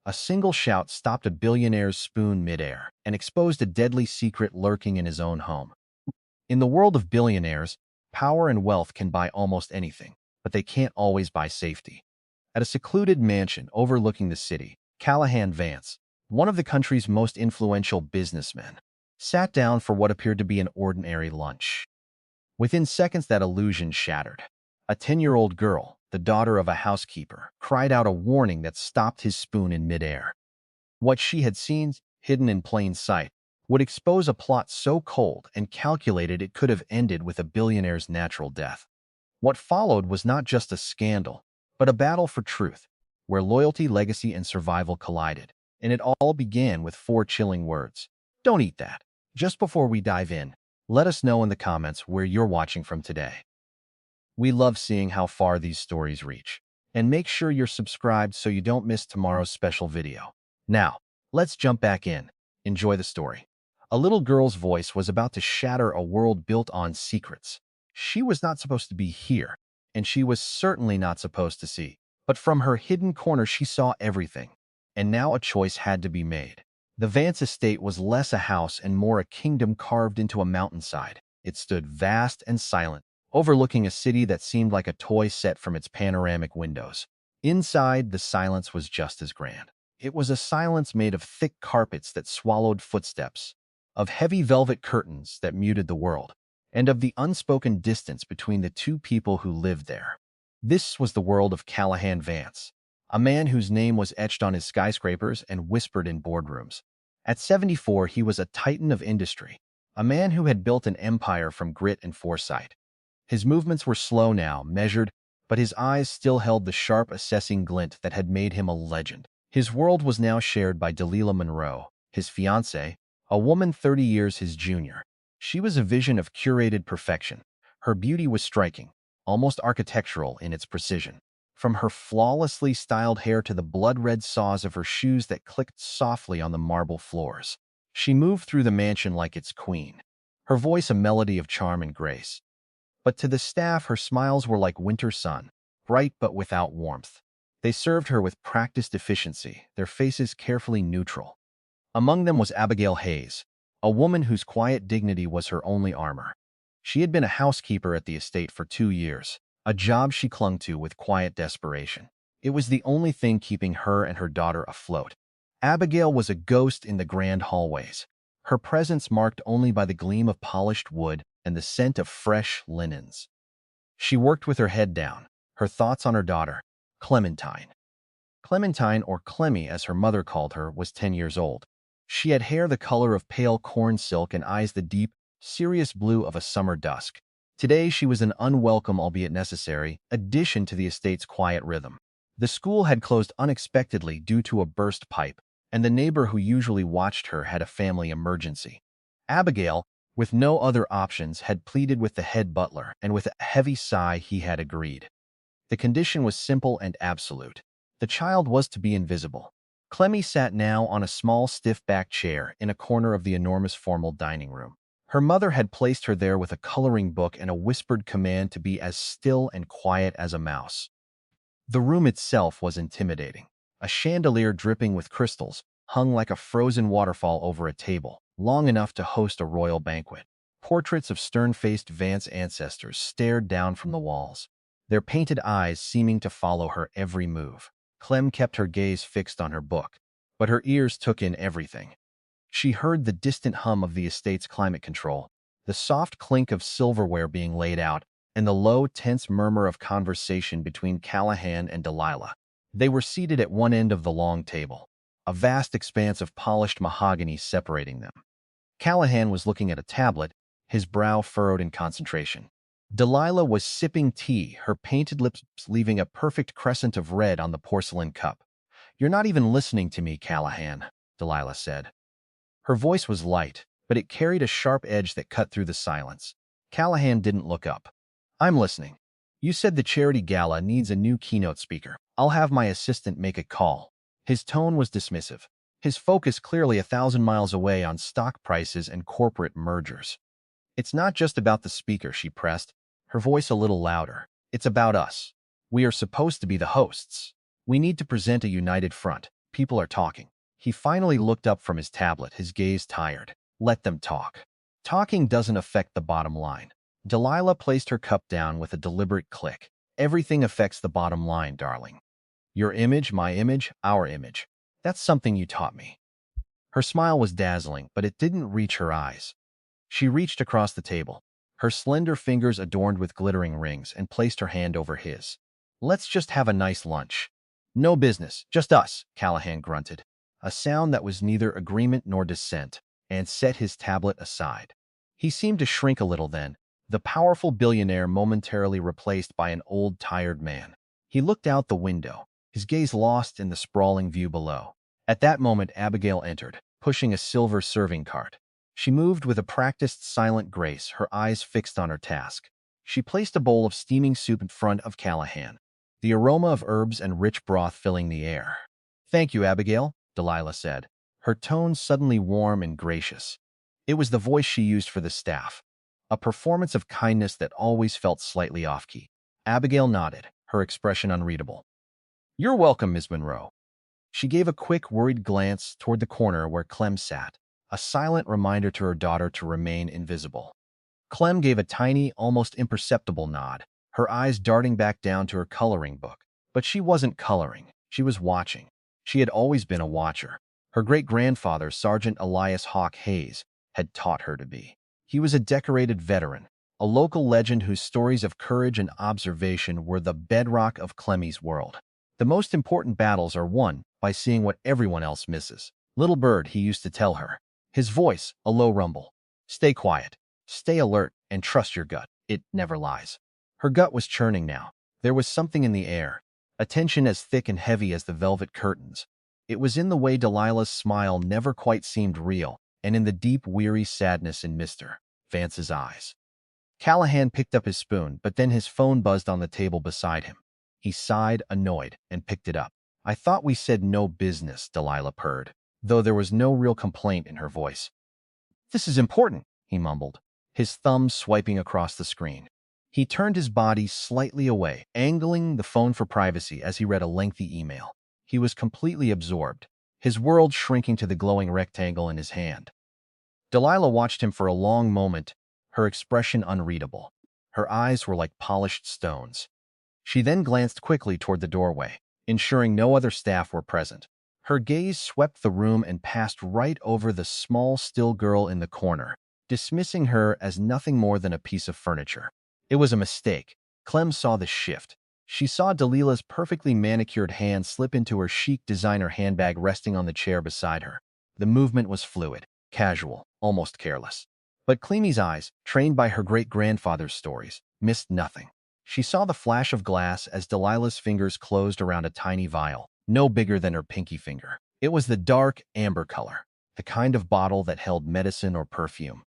A single shout stopped a billionaire's spoon midair and exposed a deadly secret lurking in his own home. In the world of billionaires, power and wealth can buy almost anything, but they can't always buy safety. At a secluded mansion overlooking the city, Callahan Vance, one of the country's most influential businessmen, sat down for what appeared to be an ordinary lunch. Within seconds, that illusion shattered. A 10-year-old girl, the daughter of a housekeeper, cried out a warning that stopped his spoon in midair. What she had seen, hidden in plain sight, would expose a plot so cold and calculated it could have ended with a billionaire's natural death. What followed was not just a scandal, but a battle for truth, where loyalty, legacy, and survival collided. And it all began with four chilling words. Don't eat that. Just before we dive in, let us know in the comments where you're watching from today. We love seeing how far these stories reach. And make sure you're subscribed so you don't miss tomorrow's special video. Now, let's jump back in. Enjoy the story. A little girl's voice was about to shatter a world built on secrets. She was not supposed to be here, and she was certainly not supposed to see. But from her hidden corner, she saw everything. And now a choice had to be made. The Vance estate was less a house and more a kingdom carved into a mountainside. It stood vast and silent, overlooking a city that seemed like a toy set from its panoramic windows. Inside, the silence was just as grand. It was a silence made of thick carpets that swallowed footsteps, of heavy velvet curtains that muted the world, and of the unspoken distance between the two people who lived there. This was the world of Callahan Vance, a man whose name was etched on his skyscrapers and whispered in boardrooms. At 74, he was a titan of industry, a man who had built an empire from grit and foresight. His movements were slow now, measured, but his eyes still held the sharp, assessing glint that had made him a legend. His world was now shared by Delilah Monroe, his fiancée, a woman 30 years his junior. She was a vision of curated perfection. Her beauty was striking, almost architectural in its precision. From her flawlessly styled hair to the blood-red soles of her shoes that clicked softly on the marble floors, she moved through the mansion like its queen, her voice a melody of charm and grace. But to the staff, her smiles were like winter sun, bright but without warmth. They served her with practiced efficiency, their faces carefully neutral. Among them was Abigail Hayes, a woman whose quiet dignity was her only armor. She had been a housekeeper at the estate for 2 years, a job she clung to with quiet desperation. It was the only thing keeping her and her daughter afloat. Abigail was a ghost in the grand hallways, her presence marked only by the gleam of polished wood and the scent of fresh linens. She worked with her head down, her thoughts on her daughter, Clementine. Clementine, or Clemmy as her mother called her, was 10 years old. She had hair the color of pale corn silk and eyes the deep, serious blue of a summer dusk. Today she was an unwelcome, albeit necessary, addition to the estate's quiet rhythm. The school had closed unexpectedly due to a burst pipe, and the neighbor who usually watched her had a family emergency. Abigail, with no other options, had pleaded with the head butler, and with a heavy sigh he had agreed. The condition was simple and absolute. The child was to be invisible. Clemmy sat now on a small, stiff-backed chair in a corner of the enormous formal dining room. Her mother had placed her there with a coloring book and a whispered command to be as still and quiet as a mouse. The room itself was intimidating. A chandelier dripping with crystals hung like a frozen waterfall over a table, long enough to host a royal banquet. Portraits of stern-faced Vance ancestors stared down from the walls, their painted eyes seeming to follow her every move. Clem kept her gaze fixed on her book, but her ears took in everything. She heard the distant hum of the estate's climate control, the soft clink of silverware being laid out, and the low, tense murmur of conversation between Callahan and Delilah. They were seated at one end of the long table, a vast expanse of polished mahogany separating them. Callahan was looking at a tablet, his brow furrowed in concentration. Delilah was sipping tea, her painted lips leaving a perfect crescent of red on the porcelain cup. "You're not even listening to me, Callahan," Delilah said. Her voice was light, but it carried a sharp edge that cut through the silence. Callahan didn't look up. "I'm listening. You said the charity gala needs a new keynote speaker. I'll have my assistant make a call." His tone was dismissive, his focus clearly 1,000 miles away on stock prices and corporate mergers. "It's not just about the speaker," she pressed, her voice a little louder. "It's about us. We are supposed to be the hosts. We need to present a united front. People are talking. He finally looked up from his tablet, his gaze tired. Let them talk. Talking doesn't affect the bottom line. Delilah placed her cup down with a deliberate click. Everything affects the bottom line, darling. Your image, my image, our image. That's something you taught me. Her smile was dazzling, but it didn't reach her eyes. She reached across the table, her slender fingers adorned with glittering rings, and placed her hand over his. Let's just have a nice lunch. No business, just us, Callahan grunted, a sound that was neither agreement nor dissent, and set his tablet aside. He seemed to shrink a little then, the powerful billionaire momentarily replaced by an old, tired man. He looked out the window, his gaze lost in the sprawling view below. At that moment, Abigail entered, pushing a silver serving cart. She moved with a practiced silent grace, her eyes fixed on her task. She placed a bowl of steaming soup in front of Callahan, the aroma of herbs and rich broth filling the air. Thank you, Abigail, Delilah said, her tone suddenly warm and gracious. It was the voice she used for the staff, a performance of kindness that always felt slightly off-key. Abigail nodded, her expression unreadable. You're welcome, Miss Monroe. She gave a quick, worried glance toward the corner where Clem sat, a silent reminder to her daughter to remain invisible. Clem gave a tiny, almost imperceptible nod, her eyes darting back down to her coloring book. But she wasn't coloring, she was watching. She had always been a watcher. Her great-grandfather, Sergeant Elias Hawk Hayes, had taught her to be. He was a decorated veteran, a local legend whose stories of courage and observation were the bedrock of Clemmie's world. The most important battles are won by seeing what everyone else misses. Little bird, he used to tell her. His voice, a low rumble. Stay quiet, stay alert, and trust your gut. It never lies. Her gut was churning now. There was something in the air, a tension as thick and heavy as the velvet curtains. It was in the way Delilah's smile never quite seemed real, and in the deep, weary sadness in Mr. Vance's eyes. Callahan picked up his spoon, but then his phone buzzed on the table beside him. He sighed, annoyed, and picked it up. I thought we said no business, Delilah purred, though there was no real complaint in her voice. This is important, he mumbled, his thumb swiping across the screen. He turned his body slightly away, angling the phone for privacy as he read a lengthy email. He was completely absorbed, his world shrinking to the glowing rectangle in his hand. Delilah watched him for a long moment, her expression unreadable. Her eyes were like polished stones. She then glanced quickly toward the doorway, ensuring no other staff were present. Her gaze swept the room and passed right over the small, still girl in the corner, dismissing her as nothing more than a piece of furniture. It was a mistake. Clem saw the shift. She saw Delilah's perfectly manicured hand slip into her chic designer handbag resting on the chair beside her. The movement was fluid, casual, almost careless. But Clemmie's eyes, trained by her great-grandfather's stories, missed nothing. She saw the flash of glass as Delilah's fingers closed around a tiny vial, no bigger than her pinky finger. It was the dark, amber color, the kind of bottle that held medicine or perfume.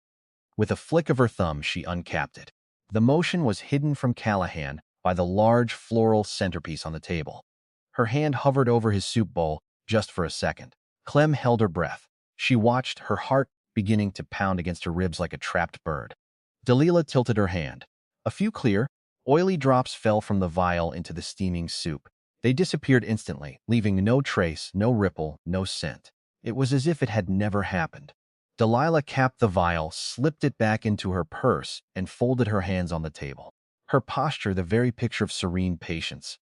With a flick of her thumb, she uncapped it. The motion was hidden from Callahan by the large floral centerpiece on the table. Her hand hovered over his soup bowl just for a second. Clem held her breath. She watched, her heart beginning to pound against her ribs like a trapped bird. Delilah tilted her hand. A few clear, oily drops fell from the vial into the steaming soup. They disappeared instantly, leaving no trace, no ripple, no scent. It was as if it had never happened. Delilah capped the vial, slipped it back into her purse, and folded her hands on the table. Her posture the very picture of serene patience.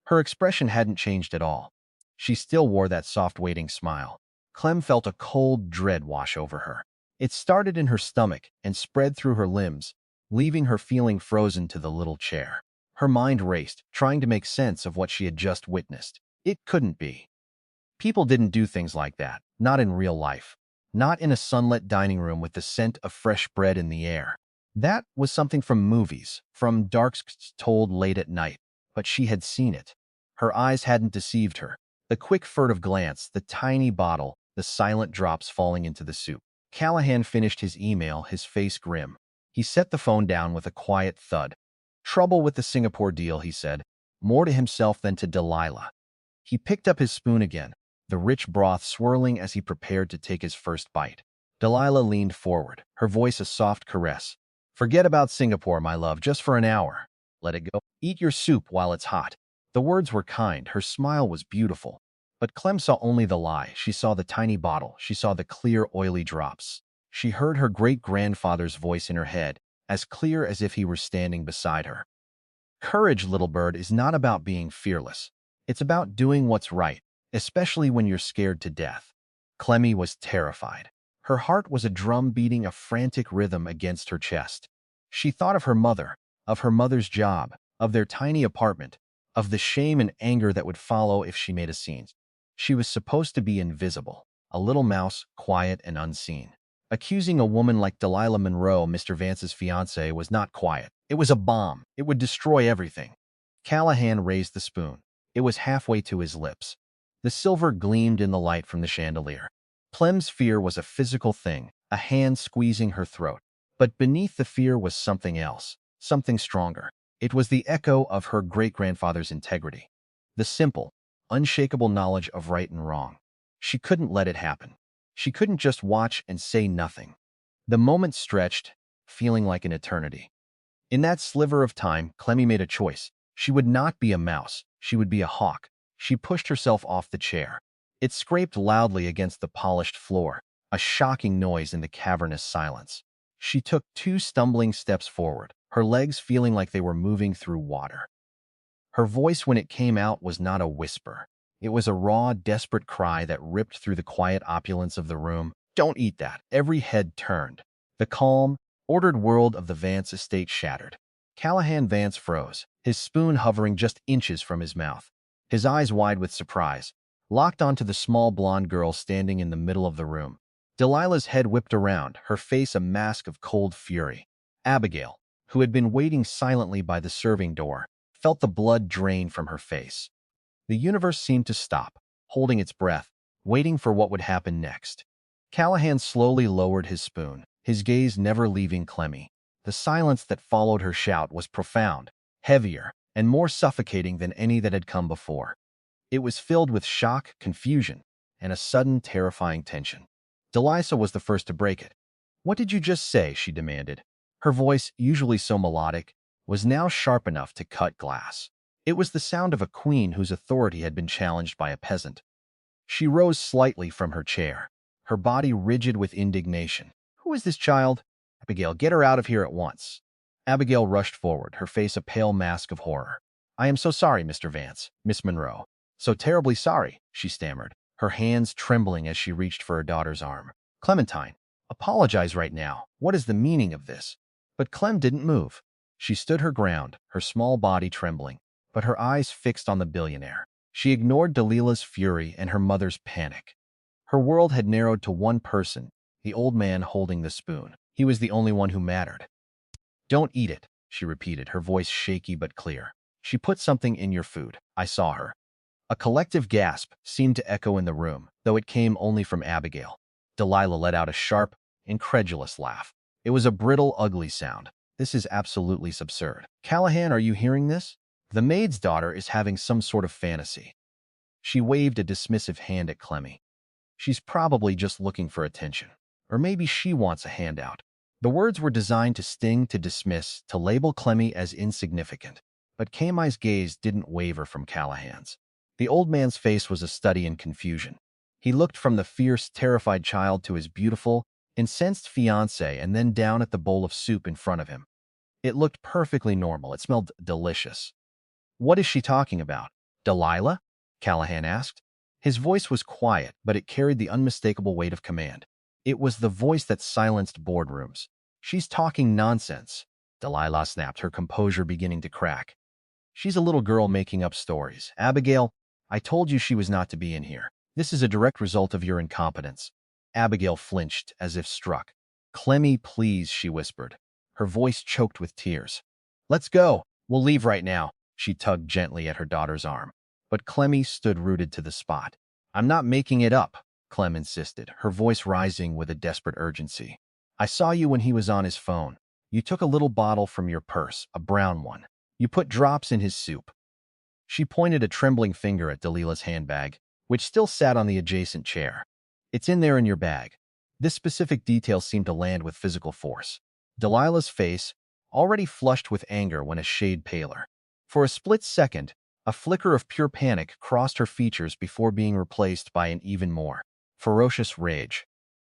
Her expression hadn't changed at all. She still wore that soft, waiting smile. Clem felt a cold dread wash over her. It started in her stomach and spread through her limbs, leaving her feeling frozen to the little chair. Her mind raced, trying to make sense of what she had just witnessed. It couldn't be. People didn't do things like that, not in real life. Not in a sunlit dining room with the scent of fresh bread in the air. That was something from movies, from darks told late at night, but she had seen it. Her eyes hadn't deceived her. The quick furtive glance, the tiny bottle, the silent drops falling into the soup. Callahan finished his email, his face grim. He set the phone down with a quiet thud. Trouble with the Singapore deal, he said, more to himself than to Delilah. He picked up his spoon again, the rich broth swirling as he prepared to take his first bite. Delilah leaned forward, her voice a soft caress. Forget about Singapore, my love, just for an hour. Let it go. Eat your soup while it's hot. The words were kind, her smile was beautiful. But Clem saw only the lie. She saw the tiny bottle. She saw the clear, oily drops. She heard her great-grandfather's voice in her head, as clear as if he were standing beside her. Courage, little bird, is not about being fearless. It's about doing what's right, especially when you're scared to death. Clemmy was terrified. Her heart was a drum beating a frantic rhythm against her chest. She thought of her mother's job, of their tiny apartment, of the shame and anger that would follow if she made a scene. She was supposed to be invisible, a little mouse, quiet and unseen. Accusing a woman like Delilah Monroe, Mr. Vance's fiancée, was not quiet. It was a bomb. It would destroy everything. Callahan raised the spoon. It was halfway to his lips. The silver gleamed in the light from the chandelier. Clem's fear was a physical thing, a hand squeezing her throat. But beneath the fear was something else, something stronger. It was the echo of her great-grandfather's integrity. The simple, unshakable knowledge of right and wrong. She couldn't let it happen. She couldn't just watch and say nothing. The moment stretched, feeling like an eternity. In that sliver of time, Clemmy made a choice. She would not be a mouse. She would be a hawk. She pushed herself off the chair. It scraped loudly against the polished floor, a shocking noise in the cavernous silence. She took 2 stumbling steps forward, her legs feeling like they were moving through water. Her voice, when it came out, was not a whisper. It was a raw, desperate cry that ripped through the quiet opulence of the room. "Don't eat that." Every head turned. The calm, ordered world of the Vance estate shattered. Callahan Vance froze, his spoon hovering just inches from his mouth. His eyes wide with surprise, locked onto the small blonde girl standing in the middle of the room. Delilah's head whipped around, her face a mask of cold fury. Abigail, who had been waiting silently by the serving door, felt the blood drain from her face. The universe seemed to stop, holding its breath, waiting for what would happen next. Callahan slowly lowered his spoon, his gaze never leaving Clemmy. The silence that followed her shout was profound, heavier, and more suffocating than any that had come before. It was filled with shock, confusion, and a sudden, terrifying tension. Delilah was the first to break it. "What did you just say?" she demanded. Her voice, usually so melodic, was now sharp enough to cut glass. It was the sound of a queen whose authority had been challenged by a peasant. She rose slightly from her chair, her body rigid with indignation. "Who is this child? Abigail, get her out of here at once." Abigail rushed forward, her face a pale mask of horror. "I am so sorry, Mr. Vance, Miss Monroe. So terribly sorry," she stammered, her hands trembling as she reached for her daughter's arm. "Clementine, apologize right now. What is the meaning of this?" But Clem didn't move. She stood her ground, her small body trembling, but her eyes fixed on the billionaire. She ignored Delilah's fury and her mother's panic. Her world had narrowed to one person, the old man holding the spoon. He was the only one who mattered. "Don't eat it," she repeated, her voice shaky but clear. "She put something in your food. I saw her." A collective gasp seemed to echo in the room, though it came only from Abigail. Delilah let out a sharp, incredulous laugh. It was a brittle, ugly sound. "This is absolutely absurd. Callahan, are you hearing this? The maid's daughter is having some sort of fantasy." She waved a dismissive hand at Clemmy. "She's probably just looking for attention. Or maybe she wants a handout." The words were designed to sting, to dismiss, to label Clemmy as insignificant. But Camai's gaze didn't waver from Callahan's. The old man's face was a study in confusion. He looked from the fierce, terrified child to his beautiful, incensed fiancée and then down at the bowl of soup in front of him. It looked perfectly normal. It smelled delicious. "What is she talking about? Delilah?" Callahan asked. His voice was quiet, but it carried the unmistakable weight of command. It was the voice that silenced boardrooms. "She's talking nonsense," Delilah snapped, her composure beginning to crack. "She's a little girl making up stories. Abigail, I told you she was not to be in here. This is a direct result of your incompetence." Abigail flinched, as if struck. "Clemmy, please," she whispered, her voice choked with tears. "Let's go. We'll leave right now." She tugged gently at her daughter's arm. But Clemmy stood rooted to the spot. "I'm not making it up," Clem insisted, her voice rising with a desperate urgency. "I saw you when he was on his phone. You took a little bottle from your purse, a brown one. You put drops in his soup." She pointed a trembling finger at Delilah's handbag, which still sat on the adjacent chair. "It's in there in your bag." This specific detail seemed to land with physical force. Delilah's face, already flushed with anger, went a shade paler. For a split second, A flicker of pure panic crossed her features before being replaced by an even more ferocious rage.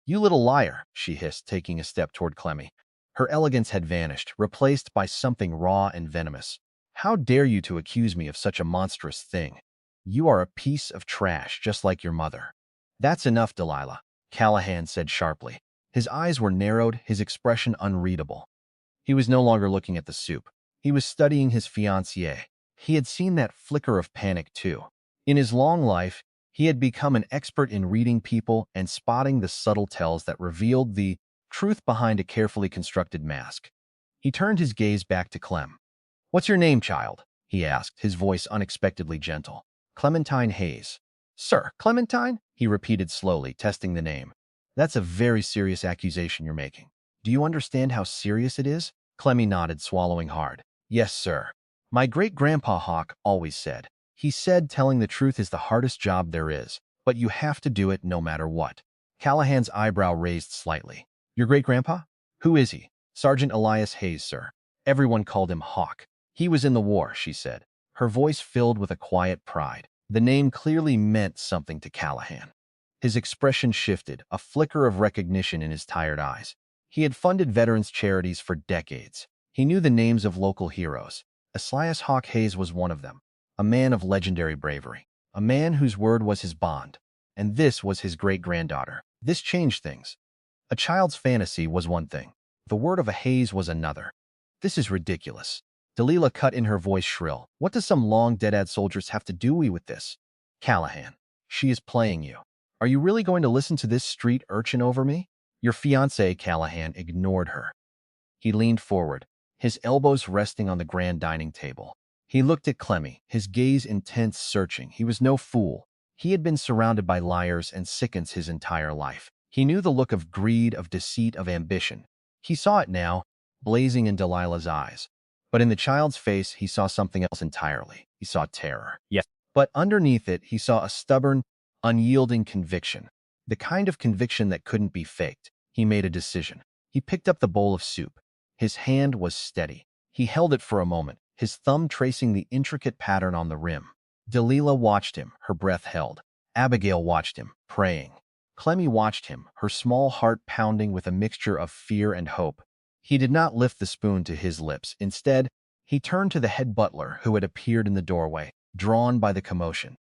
"You little liar," she hissed, taking a step toward Clemmy. Her elegance had vanished, replaced by something raw and venomous. "How dare you to accuse me of such a monstrous thing? You are a piece of trash, just like your mother." "That's enough, Delilah," Callahan said sharply. His eyes were narrowed, his expression unreadable. He was no longer looking at the soup. He was studying his fiancée. He had seen that flicker of panic, too. In his long life, he had become an expert in reading people and spotting the subtle tells that revealed the truth behind a carefully constructed mask. He turned his gaze back to Clem. "What's your name, child?" he asked, his voice unexpectedly gentle. "Clementine Hayes." "Sir, Clementine?" he repeated slowly, testing the name. "That's a very serious accusation you're making. Do you understand how serious it is?" Clemmy nodded, swallowing hard. "Yes, sir. My great-grandpa Hawk always said. He said telling the truth is the hardest job there is, but you have to do it no matter what." Callahan's eyebrow raised slightly. "Your great-grandpa? Who is he?" "Sergeant Elias Hayes, sir. Everyone called him Hawk. He was in the war," she said, her voice filled with a quiet pride. The name clearly meant something to Callahan. His expression shifted, a flicker of recognition in his tired eyes. He had funded veterans' charities for decades. He knew the names of local heroes. Elias Hawk Hayes was one of them, a man of legendary bravery, a man whose word was his bond. And this was his great-granddaughter. This changed things. A child's fantasy was one thing. The word of a Hayes was another. "This is ridiculous." Delilah cut in, her voice shrill. "What does some long dead-ad soldiers have to do with this?" "Callahan, she is playing you. Are you really going to listen to this street urchin over me?" "Your fiancé," Callahan ignored her. He leaned forward, his elbows resting on the grand dining table. He looked at Clemmy, his gaze intense, searching. He was no fool. He had been surrounded by liars and sickens his entire life. He knew the look of greed, of deceit, of ambition. He saw it now, blazing in Delilah's eyes. But in the child's face, he saw something else entirely. He saw terror. Yes. But underneath it, he saw a stubborn, unyielding conviction. The kind of conviction that couldn't be faked. He made a decision. He picked up the bowl of soup. His hand was steady. He held it for a moment, his thumb tracing the intricate pattern on the rim. Delilah watched him, her breath held. Abigail watched him, praying. Clemmy watched him, her small heart pounding with a mixture of fear and hope. He did not lift the spoon to his lips. Instead, he turned to the head butler who had appeared in the doorway, drawn by the commotion.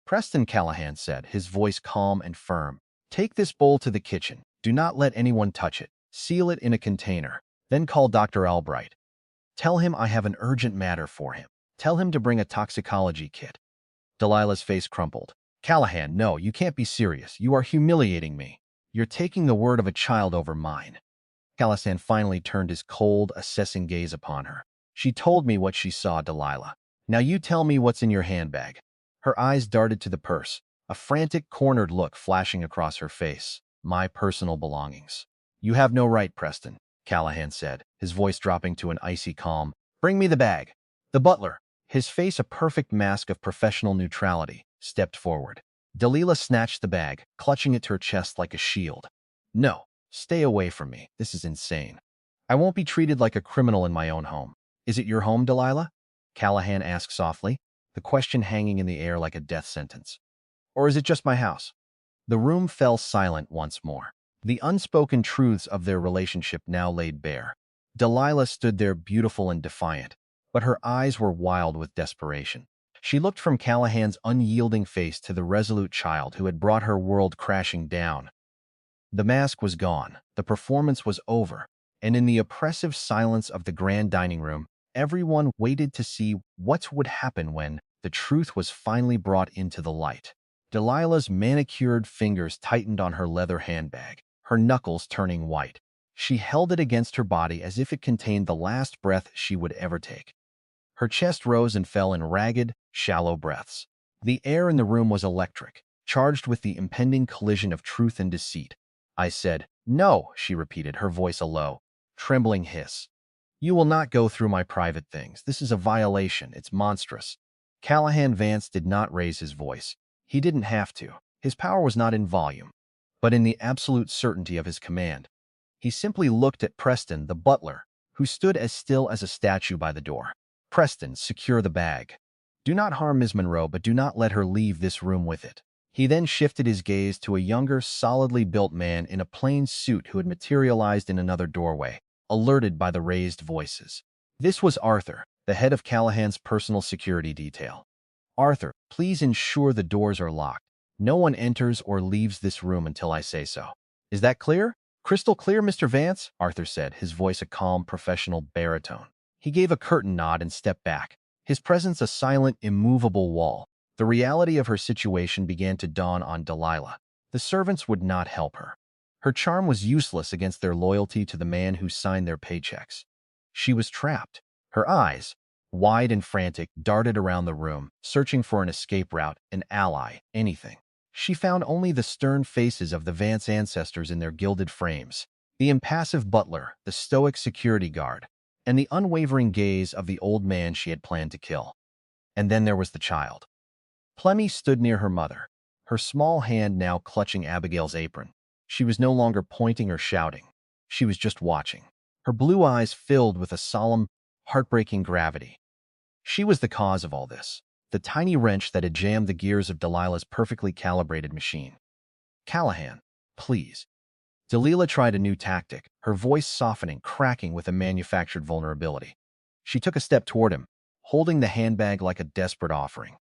"Preston," Callahan said, his voice calm and firm. "Take this bowl to the kitchen. Do not let anyone touch it. Seal it in a container. Then call Dr. Albright. Tell him I have an urgent matter for him. Tell him to bring a toxicology kit." Delilah's face crumpled. "Callahan, no, you can't be serious. You are humiliating me. You're taking the word of a child over mine." Callahan finally turned his cold, assessing gaze upon her. "She told me what she saw, Delilah. Now you tell me what's in your handbag." Her eyes darted to the purse, a frantic, cornered look flashing across her face. "My personal belongings." "You have no right, Preston," Callahan said, his voice dropping to an icy calm. "Bring me the bag." The butler, his face a perfect mask of professional neutrality, stepped forward. Delilah snatched the bag, clutching it to her chest like a shield. "No, stay away from me. This is insane. I won't be treated like a criminal in my own home." "Is it your home, Delilah?" Callahan asked softly, the question hanging in the air like a death sentence. "Or is it just my house?" The room fell silent once more. The unspoken truths of their relationship now laid bare. Delilah stood there beautiful and defiant, but her eyes were wild with desperation. She looked from Callahan's unyielding face to the resolute child who had brought her world crashing down. The mask was gone, the performance was over, and in the oppressive silence of the grand dining room, everyone waited to see what would happen when the truth was finally brought into the light. Delilah's manicured fingers tightened on her leather handbag, her knuckles turning white. She held it against her body as if it contained the last breath she would ever take. Her chest rose and fell in ragged, shallow breaths. The air in the room was electric, charged with the impending collision of truth and deceit. "I said, no," she repeated, her voice a low, trembling hiss. "You will not go through my private things. This is a violation. It's monstrous." Callahan Vance did not raise his voice. He didn't have to. His power was not in volume, but in the absolute certainty of his command. He simply looked at Preston, the butler, who stood as still as a statue by the door. "Preston, secure the bag." Do not harm Ms. Monroe, but do not let her leave this room with it. He then shifted his gaze to a younger, solidly built man in a plain suit who had materialized in another doorway, alerted by the raised voices. This was Arthur, the head of Callahan's personal security detail. Arthur, please ensure the doors are locked. No one enters or leaves this room until I say so. Is that clear? Crystal clear, Mr. Vance, Arthur said, his voice a calm, professional baritone. He gave a curtain nod and stepped back, his presence a silent, immovable wall. The reality of her situation began to dawn on Delilah. The servants would not help her. Her charm was useless against their loyalty to the man who signed their paychecks. She was trapped. Her eyes, wide and frantic, darted around the room, searching for an escape route, an ally, anything. She found only the stern faces of the Vance ancestors in their gilded frames, the impassive butler, the stoic security guard, and the unwavering gaze of the old man she had planned to kill. And then there was the child. Clemmy stood near her mother, her small hand now clutching Abigail's apron. She was no longer pointing or shouting. She was just watching, her blue eyes filled with a solemn, heartbreaking gravity. She was the cause of all this, the tiny wrench that had jammed the gears of Delilah's perfectly calibrated machine. Callahan, please. Delilah tried a new tactic, her voice softening, cracking with a manufactured vulnerability. She took a step toward him, holding the handbag like a desperate offering.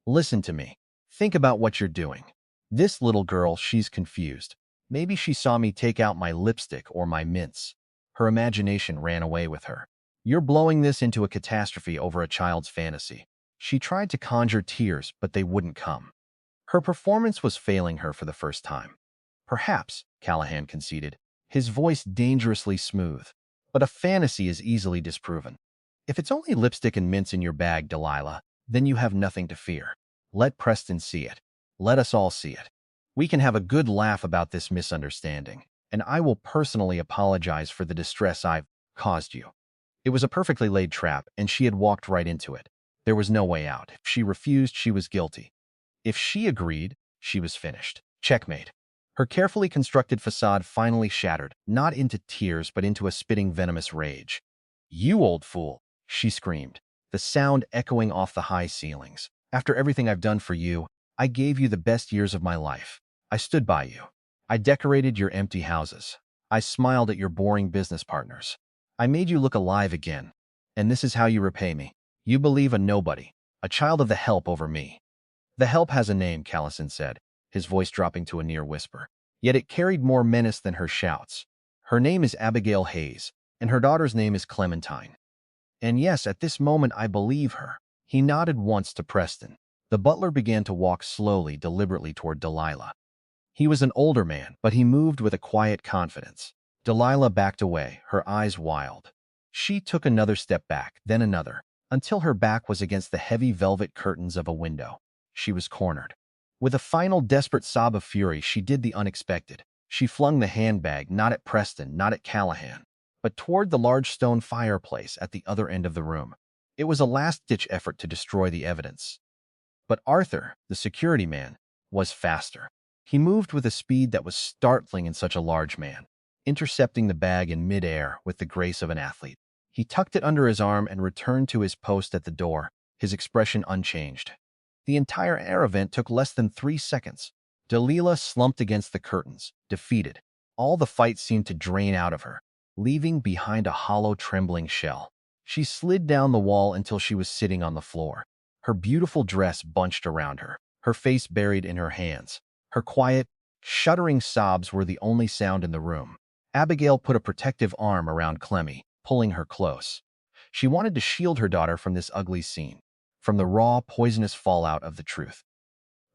Listen to me. Think about what you're doing. This little girl, she's confused. Maybe she saw me take out my lipstick or my mints. Her imagination ran away with her. You're blowing this into a catastrophe over a child's fantasy. She tried to conjure tears, but they wouldn't come. Her performance was failing her for the first time. Perhaps, Callahan conceded, his voice dangerously smooth. But a fantasy is easily disproven. If it's only lipstick and mints in your bag, Delilah, then you have nothing to fear. Let Preston see it. Let us all see it. We can have a good laugh about this misunderstanding, and I will personally apologize for the distress I've caused you. It was a perfectly laid trap, and she had walked right into it. There was no way out. If she refused, she was guilty. If she agreed, she was finished. Checkmate. Her carefully constructed facade finally shattered, not into tears, but into a spitting, venomous rage. You old fool, she screamed, the sound echoing off the high ceilings. After everything I've done for you, I gave you the best years of my life. I stood by you. I decorated your empty houses. I smiled at your boring business partners. I made you look alive again. And this is how you repay me. You believe a nobody, a child of the help over me. The help has a name, Callison said, his voice dropping to a near whisper. Yet it carried more menace than her shouts. Her name is Abigail Hayes, and her daughter's name is Clementine. And yes, at this moment I believe her. He nodded once to Preston. The butler began to walk slowly, deliberately toward Delilah. He was an older man, but he moved with a quiet confidence. Delilah backed away, her eyes wild. She took another step back, then another, until her back was against the heavy velvet curtains of a window. She was cornered. With a final desperate sob of fury, she did the unexpected. She flung the handbag not at Preston, not at Callahan, but toward the large stone fireplace at the other end of the room. It was a last-ditch effort to destroy the evidence. But Arthur, the security man, was faster. He moved with a speed that was startling in such a large man, intercepting the bag in midair with the grace of an athlete. He tucked it under his arm and returned to his post at the door, his expression unchanged. The entire air event took less than 3 seconds. Delilah slumped against the curtains, defeated. All the fight seemed to drain out of her, leaving behind a hollow, trembling shell. She slid down the wall until she was sitting on the floor, her beautiful dress bunched around her, her face buried in her hands. Her quiet, shuddering sobs were the only sound in the room. Abigail put a protective arm around Clemmy, pulling her close. She wanted to shield her daughter from this ugly scene, from the raw, poisonous fallout of the truth.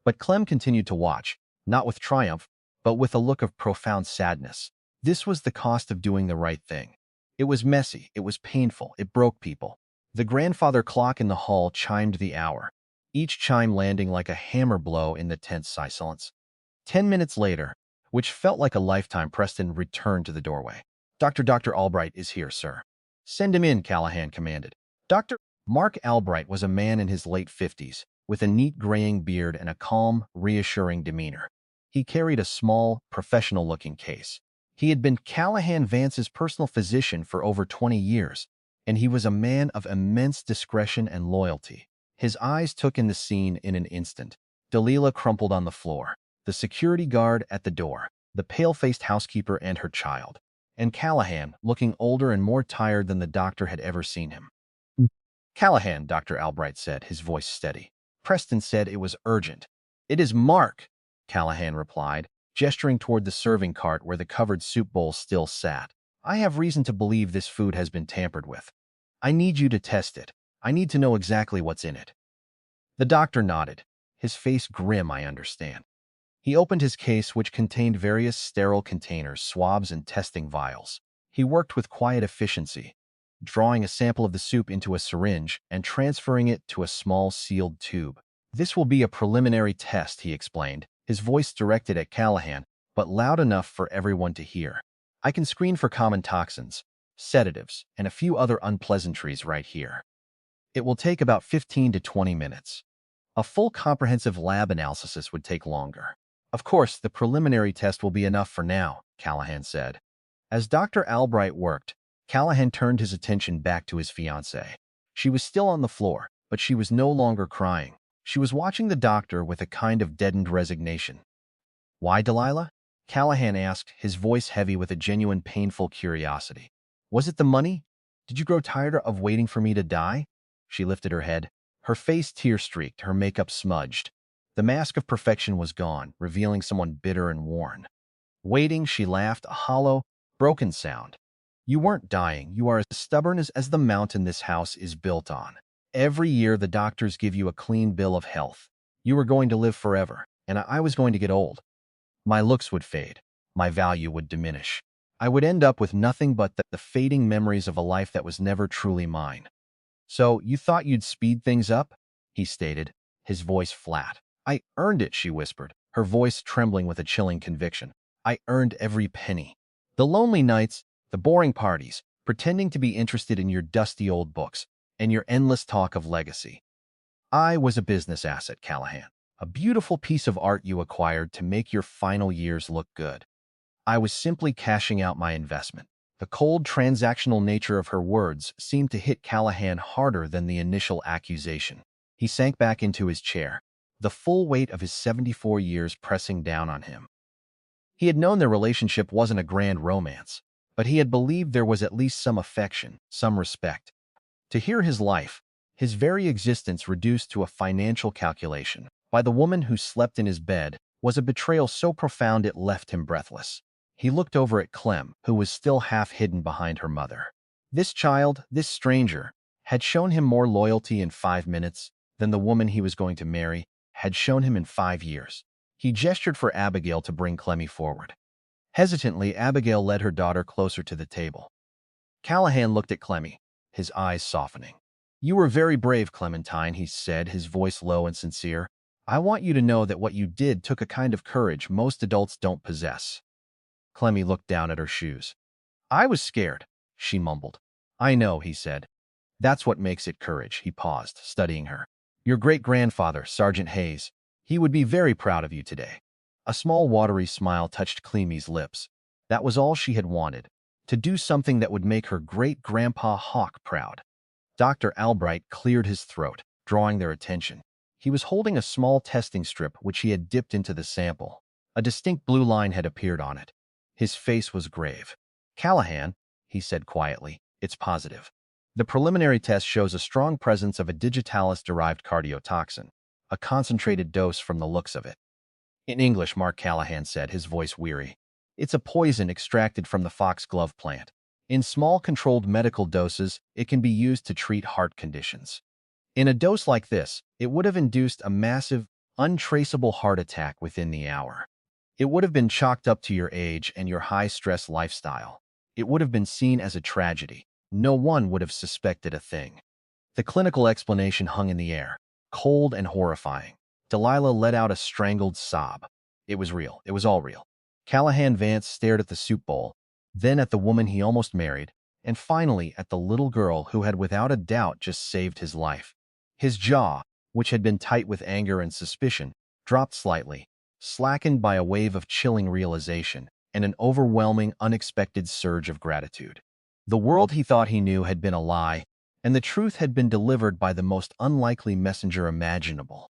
But Clem continued to watch, not with triumph, but with a look of profound sadness. This was the cost of doing the right thing. It was messy, it was painful, it broke people. The grandfather clock in the hall chimed the hour, each chime landing like a hammer blow in the tense silence. 10 minutes later, which felt like a lifetime, Preston returned to the doorway. Dr. Albright is here, sir. Send him in, Callahan commanded. Dr. Mark Albright was a man in his late 50s, with a neat graying beard and a calm, reassuring demeanor. He carried a small, professional-looking case. He had been Callahan Vance's personal physician for over 20 years, and he was a man of immense discretion and loyalty. His eyes took in the scene in an instant. Delilah crumpled on the floor, the security guard at the door, the pale-faced housekeeper and her child, and Callahan, looking older and more tired than the doctor had ever seen him. Callahan, Dr. Albright said, his voice steady. Preston said it was urgent. It is Mark, Callahan replied, gesturing toward the serving cart where the covered soup bowl still sat. I have reason to believe this food has been tampered with. I need you to test it. I need to know exactly what's in it. The doctor nodded, his face grim, I understand. He opened his case, which contained various sterile containers, swabs, and testing vials. He worked with quiet efficiency, drawing a sample of the soup into a syringe and transferring it to a small sealed tube. This will be a preliminary test, he explained, his voice directed at Callahan, but loud enough for everyone to hear. I can screen for common toxins, sedatives, and a few other unpleasantries right here. It will take about 15 to 20 minutes. A full comprehensive lab analysis would take longer. Of course, the preliminary test will be enough for now, Callahan said. As Dr. Albright worked, Callahan turned his attention back to his fiancée. She was still on the floor, but she was no longer crying. She was watching the doctor with a kind of deadened resignation. Why, Delilah? Callahan asked, his voice heavy with a genuine painful curiosity. Was it the money? Did you grow tired of waiting for me to die? She lifted her head, her face tear-streaked, her makeup smudged. The mask of perfection was gone, revealing someone bitter and worn. Waiting, she laughed, a hollow, broken sound. You weren't dying. You are as stubborn as the mountain this house is built on. Every year, the doctors give you a clean bill of health. You were going to live forever, and I was going to get old. My looks would fade. My value would diminish. I would end up with nothing but the fading memories of a life that was never truly mine. So, you thought you'd speed things up? He stated, his voice flat. I earned it, she whispered, her voice trembling with a chilling conviction. I earned every penny. The lonely nights, the boring parties, pretending to be interested in your dusty old books, and your endless talk of legacy. I was a business asset, Callahan, a beautiful piece of art you acquired to make your final years look good. I was simply cashing out my investment. The cold, transactional nature of her words seemed to hit Callahan harder than the initial accusation. He sank back into his chair, the full weight of his 74 years pressing down on him. He had known their relationship wasn't a grand romance, but he had believed there was at least some affection, some respect. To hear his life, his very existence reduced to a financial calculation by the woman who slept in his bed, was a betrayal so profound it left him breathless. He looked over at Clem, who was still half hidden behind her mother. This child, this stranger, had shown him more loyalty in 5 minutes than the woman he was going to marry had shown him in 5 years. He gestured for Abigail to bring Clemmy forward. Hesitantly, Abigail led her daughter closer to the table. Callahan looked at Clemmy, his eyes softening. You were very brave, Clementine, he said, his voice low and sincere. I want you to know that what you did took a kind of courage most adults don't possess. Clemmy looked down at her shoes. I was scared, she mumbled. I know, he said. That's what makes it courage. He paused, studying her. Your great-grandfather, Sergeant Hayes, he would be very proud of you today. A small watery smile touched Clemmy's lips. That was all she had wanted, to do something that would make her great-grandpa Hawk proud. Dr. Albright cleared his throat, drawing their attention. He was holding a small testing strip which he had dipped into the sample. A distinct blue line had appeared on it. His face was grave. Callahan, he said quietly, it's positive. The preliminary test shows a strong presence of a digitalis-derived cardiotoxin, a concentrated dose from the looks of it. In English, Mark Callahan said, his voice weary. It's a poison extracted from the foxglove plant. In small controlled medical doses, it can be used to treat heart conditions. In a dose like this, it would have induced a massive, untraceable heart attack within the hour. It would have been chalked up to your age and your high-stress lifestyle. It would have been seen as a tragedy. No one would have suspected a thing. The clinical explanation hung in the air, cold and horrifying. Delilah let out a strangled sob. It was real. It was all real. Callahan Vance stared at the soup bowl, then at the woman he almost married, and finally at the little girl who had without a doubt just saved his life. His jaw, which had been tight with anger and suspicion, dropped slightly, slackened by a wave of chilling realization and an overwhelming, unexpected surge of gratitude. The world he thought he knew had been a lie, and the truth had been delivered by the most unlikely messenger imaginable.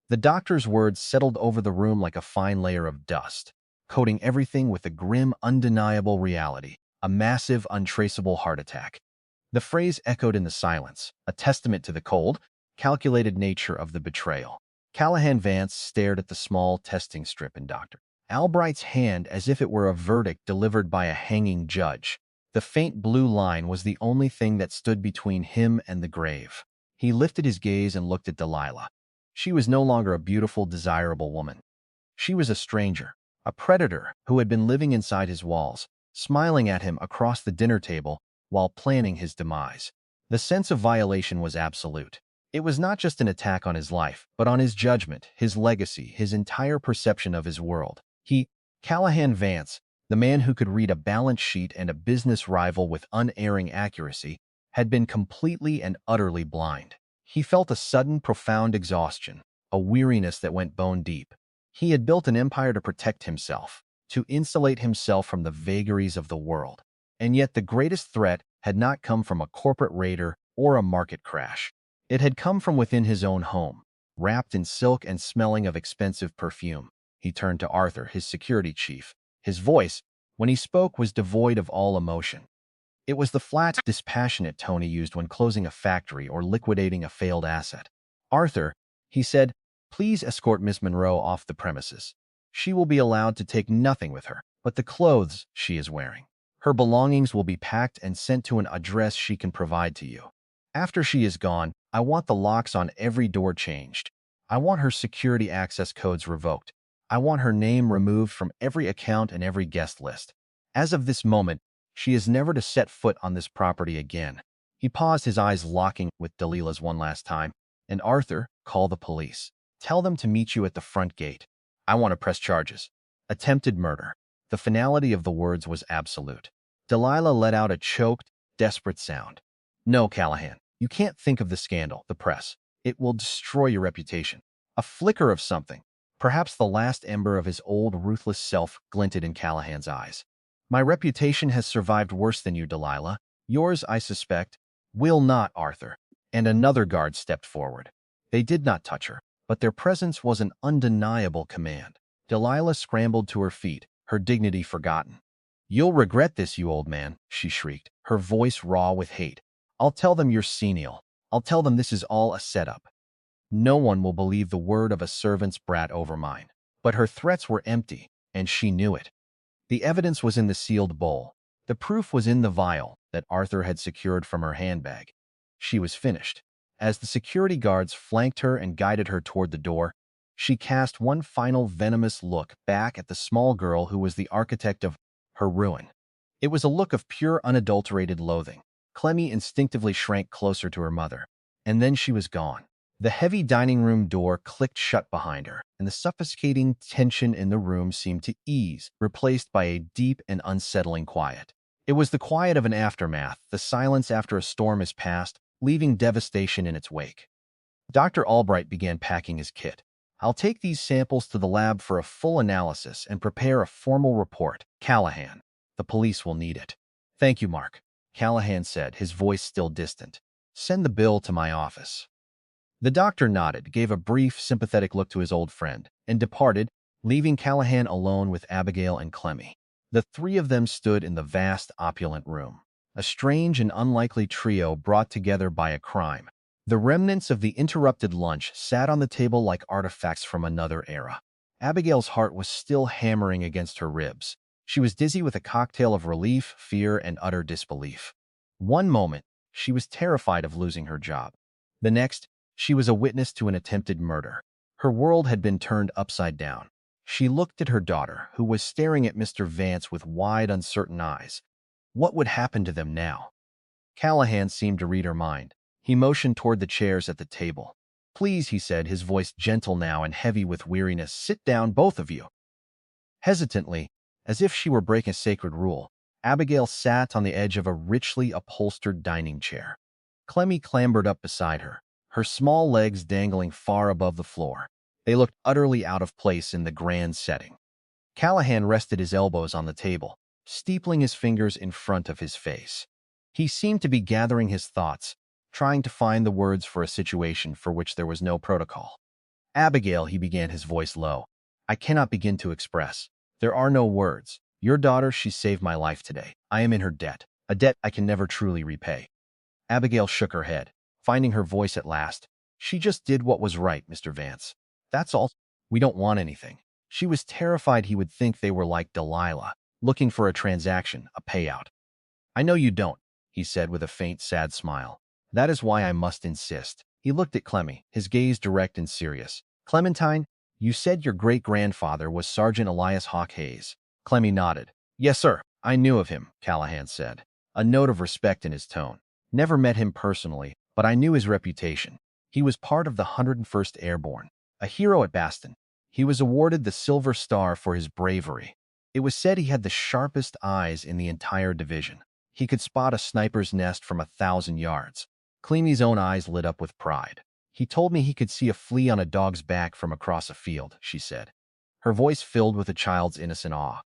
The doctor's words settled over the room like a fine layer of dust, coating everything with a grim, undeniable reality, a massive, untraceable heart attack. The phrase echoed in the silence, a testament to the cold, calculated nature of the betrayal. Callahan Vance stared at the small testing strip in Dr. Albright's hand as if it were a verdict delivered by a hanging judge. The faint blue line was the only thing that stood between him and the grave. He lifted his gaze and looked at Delilah. She was no longer a beautiful, desirable woman. She was a stranger, a predator who had been living inside his walls, smiling at him across the dinner table while planning his demise. The sense of violation was absolute. It was not just an attack on his life, but on his judgment, his legacy, his entire perception of his world. Callahan Vance, the man who could read a balance sheet and a business rival with unerring accuracy, had been completely and utterly blind. He felt a sudden, profound exhaustion, a weariness that went bone deep. He had built an empire to protect himself, to insulate himself from the vagaries of the world. And yet the greatest threat had not come from a corporate raider or a market crash. It had come from within his own home, wrapped in silk and smelling of expensive perfume. He turned to Arthur, his security chief. His voice, when he spoke, was devoid of all emotion. It was the flat, dispassionate tone he used when closing a factory or liquidating a failed asset. "Arthur," he said, "please escort Miss Monroe off the premises. She will be allowed to take nothing with her but the clothes she is wearing. Her belongings will be packed and sent to an address she can provide to you. After she is gone, I want the locks on every door changed. I want her security access codes revoked. I want her name removed from every account and every guest list. As of this moment, she is never to set foot on this property again." He paused, his eyes locking with Delilah's one last time. "And Arthur, call the police. Tell them to meet you at the front gate. I want to press charges. Attempted murder." The finality of the words was absolute. Delilah let out a choked, desperate sound. "No, Callahan, you can't think of the scandal, the press. It will destroy your reputation." A flicker of something, perhaps the last ember of his old, ruthless self, glinted in Callahan's eyes. "My reputation has survived worse than you, Delilah. Yours, I suspect, will not, Arthur." And another guard stepped forward. They did not touch her, but their presence was an undeniable command. Delilah scrambled to her feet, her dignity forgotten. "You'll regret this, you old man," she shrieked, her voice raw with hate. "I'll tell them you're senile. I'll tell them this is all a setup. No one will believe the word of a servant's brat over mine." But her threats were empty, and she knew it. The evidence was in the sealed bowl. The proof was in the vial that Arthur had secured from her handbag. She was finished. As the security guards flanked her and guided her toward the door, she cast one final venomous look back at the small girl who was the architect of her ruin. It was a look of pure, unadulterated loathing. Clemmy instinctively shrank closer to her mother, and then she was gone. The heavy dining room door clicked shut behind her, and the suffocating tension in the room seemed to ease, replaced by a deep and unsettling quiet. It was the quiet of an aftermath, the silence after a storm is past, leaving devastation in its wake. Dr. Albright began packing his kit. "I'll take these samples to the lab for a full analysis and prepare a formal report. Callahan, the police will need it." "Thank you, Mark," Callahan said, his voice still distant. "Send the bill to my office." The doctor nodded, gave a brief, sympathetic look to his old friend, and departed, leaving Callahan alone with Abigail and Clemmy. The three of them stood in the vast, opulent room, a strange and unlikely trio brought together by a crime. The remnants of the interrupted lunch sat on the table like artifacts from another era. Abigail's heart was still hammering against her ribs. She was dizzy with a cocktail of relief, fear, and utter disbelief. One moment, she was terrified of losing her job. The next, she was a witness to an attempted murder. Her world had been turned upside down. She looked at her daughter, who was staring at Mr. Vance with wide, uncertain eyes. What would happen to them now? Callahan seemed to read her mind. He motioned toward the chairs at the table. "Please," he said, his voice gentle now and heavy with weariness, "sit down, both of you." Hesitantly, as if she were breaking a sacred rule, Abigail sat on the edge of a richly upholstered dining chair. Clemmy clambered up beside her, her small legs dangling far above the floor. They looked utterly out of place in the grand setting. Callahan rested his elbows on the table, steepling his fingers in front of his face. He seemed to be gathering his thoughts, trying to find the words for a situation for which there was no protocol. Abigail, he began, his voice low. I cannot begin to express. There are no words. Your daughter, she saved my life today. I am in her debt, a debt I can never truly repay. Abigail shook her head, finding her voice at last. She just did what was right, Mr. Vance. That's all. We don't want anything. She was terrified he would think they were like Delilah, looking for a transaction, a payout. I know you don't, he said with a faint, sad smile. That is why I must insist. He looked at Clemmy, his gaze direct and serious. Clementine, you said your great-grandfather was Sergeant Elias Hawk Hayes. Clemmy nodded. Yes, sir. I knew of him, Callahan said, a note of respect in his tone. Never met him personally, but I knew his reputation. He was part of the 101st Airborne, a hero at Baston. He was awarded the Silver Star for his bravery. It was said he had the sharpest eyes in the entire division. He could spot a sniper's nest from 1,000 yards. Clemmy's own eyes lit up with pride. He told me he could see a flea on a dog's back from across a field, she said, her voice filled with a child's innocent awe.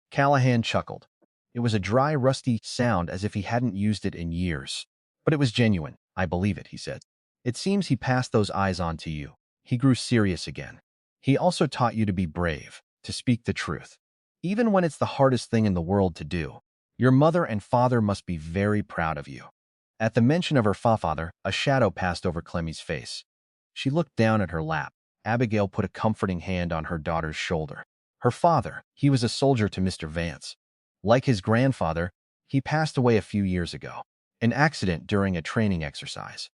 Callahan chuckled. It was a dry, rusty sound as if he hadn't used it in years. But it was genuine. I believe it, he said. It seems he passed those eyes on to you. He grew serious again. He also taught you to be brave, to speak the truth, even when it's the hardest thing in the world to do. Your mother and father must be very proud of you. At the mention of her father, a shadow passed over Clemmy's face. She looked down at her lap. Abigail put a comforting hand on her daughter's shoulder. Her father, he was a soldier to Mr. Vance. Like his grandfather, he passed away a few years ago. An accident during a training exercise.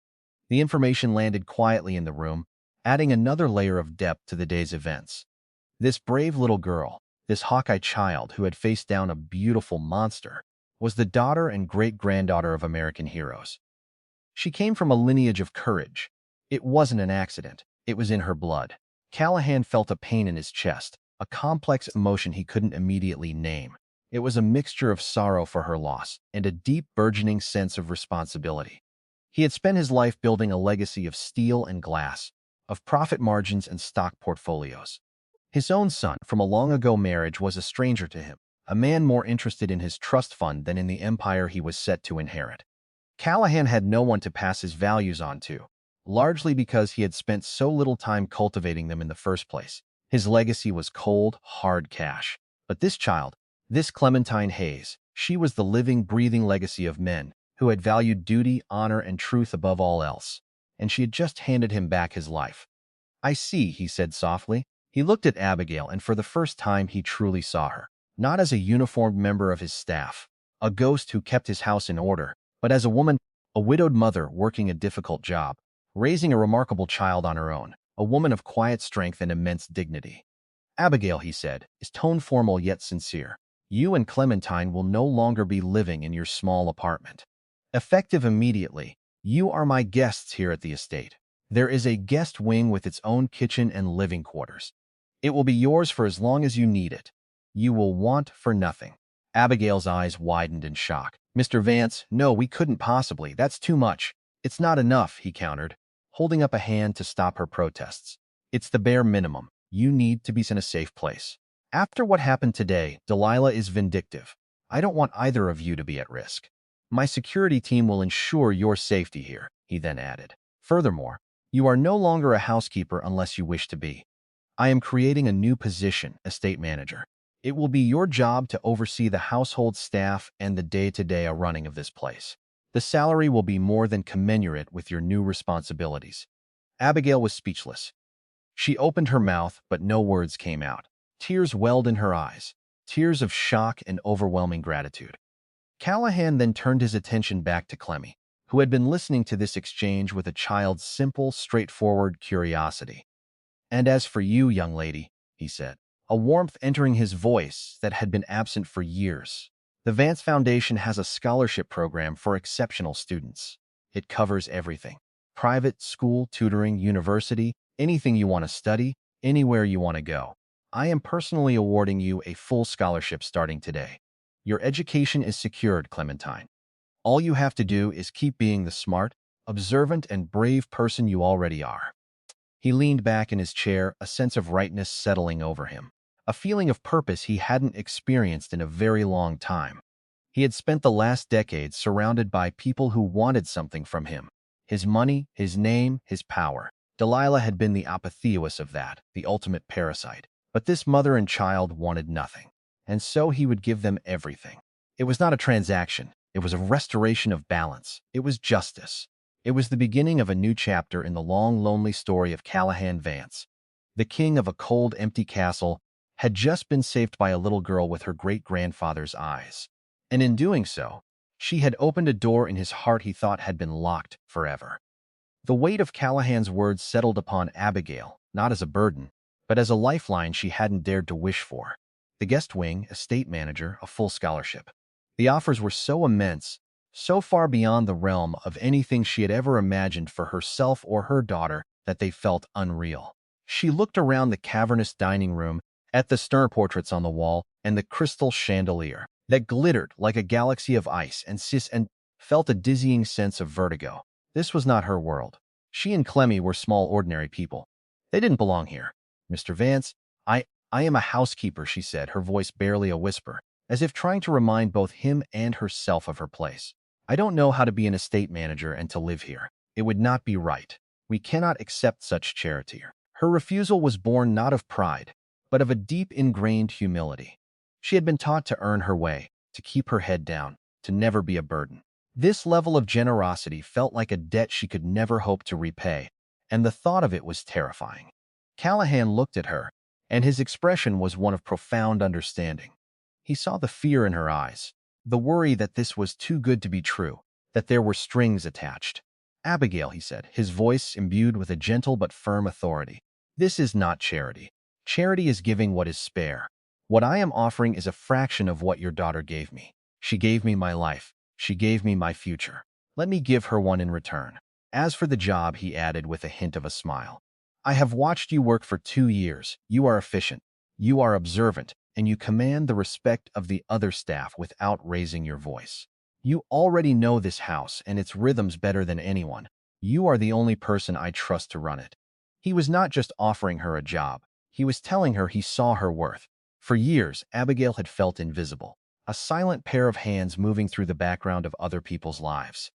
The information landed quietly in the room, adding another layer of depth to the day's events. This brave little girl, this Hawkeye child who had faced down a beautiful monster, was the daughter and great-granddaughter of American heroes. She came from a lineage of courage. It wasn't an accident. It was in her blood. Callahan felt a pain in his chest, a complex emotion he couldn't immediately name. It was a mixture of sorrow for her loss and a deep, burgeoning sense of responsibility. He had spent his life building a legacy of steel and glass, of profit margins and stock portfolios. His own son from a long-ago marriage was a stranger to him, a man more interested in his trust fund than in the empire he was set to inherit. Callahan had no one to pass his values on to, largely because he had spent so little time cultivating them in the first place. His legacy was cold, hard cash. But this child, this Clementine Hayes, she was the living, breathing legacy of men who had valued duty, honor, and truth above all else, and she had just handed him back his life. I see, he said softly. He looked at Abigail, and for the first time he truly saw her, not as a uniformed member of his staff, a ghost who kept his house in order, but as a woman, a widowed mother working a difficult job, raising a remarkable child on her own, a woman of quiet strength and immense dignity. Abigail, he said, his tone formal yet sincere, you and Clementine will no longer be living in your small apartment. Effective immediately, you are my guests here at the estate. There is a guest wing with its own kitchen and living quarters. It will be yours for as long as you need it. You will want for nothing. Abigail's eyes widened in shock. Mr. Vance, no, we couldn't possibly. That's too much. It's not enough, he countered, holding up a hand to stop her protests. It's the bare minimum. You need to be in a safe place. After what happened today, Delilah is vindictive. I don't want either of you to be at risk. My security team will ensure your safety here, he then added. Furthermore, you are no longer a housekeeper unless you wish to be. I am creating a new position, estate manager. It will be your job to oversee the household staff and the day-to-day running of this place. The salary will be more than commensurate with your new responsibilities. Abigail was speechless. She opened her mouth, but no words came out. Tears welled in her eyes, tears of shock and overwhelming gratitude. Callahan then turned his attention back to Clemmy, who had been listening to this exchange with a child's simple, straightforward curiosity. And as for you, young lady, he said, a warmth entering his voice that had been absent for years. The Vance Foundation has a scholarship program for exceptional students. It covers everything. Private, school, tutoring, university, anything you want to study, anywhere you want to go. I am personally awarding you a full scholarship starting today. Your education is secured, Clementine. All you have to do is keep being the smart, observant, and brave person you already are. He leaned back in his chair, a sense of rightness settling over him, a feeling of purpose he hadn't experienced in a very long time. He had spent the last decade surrounded by people who wanted something from him. his money, his name, his power. Delilah had been the apotheosis of that, the ultimate parasite. But this mother and child wanted nothing, and so he would give them everything. It was not a transaction. It was a restoration of balance. It was justice. It was the beginning of a new chapter in the long, lonely story of Callahan Vance. The king of a cold, empty castle had just been saved by a little girl with her great-grandfather's eyes. And in doing so, she had opened a door in his heart he thought had been locked forever. The weight of Callahan's words settled upon Abigail, not as a burden, but as a lifeline she hadn't dared to wish for. The guest wing, estate manager, a full scholarship. The offers were so immense, so far beyond the realm of anything she had ever imagined for herself or her daughter that they felt unreal. She looked around the cavernous dining room, at the stern portraits on the wall, and the crystal chandelier that glittered like a galaxy of ice and felt a dizzying sense of vertigo. This was not her world. She and Clemmy were small, ordinary people. They didn't belong here. Mr. Vance, I am a housekeeper, she said, her voice barely a whisper, as if trying to remind both him and herself of her place. I don't know how to be an estate manager and to live here. It would not be right. We cannot accept such charity. Her refusal was born not of pride, but of a deep ingrained humility. She had been taught to earn her way, to keep her head down, to never be a burden. This level of generosity felt like a debt she could never hope to repay, and the thought of it was terrifying. Callahan looked at her, and his expression was one of profound understanding. He saw the fear in her eyes, the worry that this was too good to be true, that there were strings attached. Abigail, he said, his voice imbued with a gentle but firm authority. This is not charity. Charity is giving what is spare. What I am offering is a fraction of what your daughter gave me. She gave me my life. She gave me my future. Let me give her one in return. As for the job, he added with a hint of a smile, I have watched you work for 2 years. You are efficient. You are observant, and you command the respect of the other staff without raising your voice. You already know this house and its rhythms better than anyone. You are the only person I trust to run it. He was not just offering her a job. He was telling her he saw her worth. For years, Abigail had felt invisible, a silent pair of hands moving through the background of other people's lives.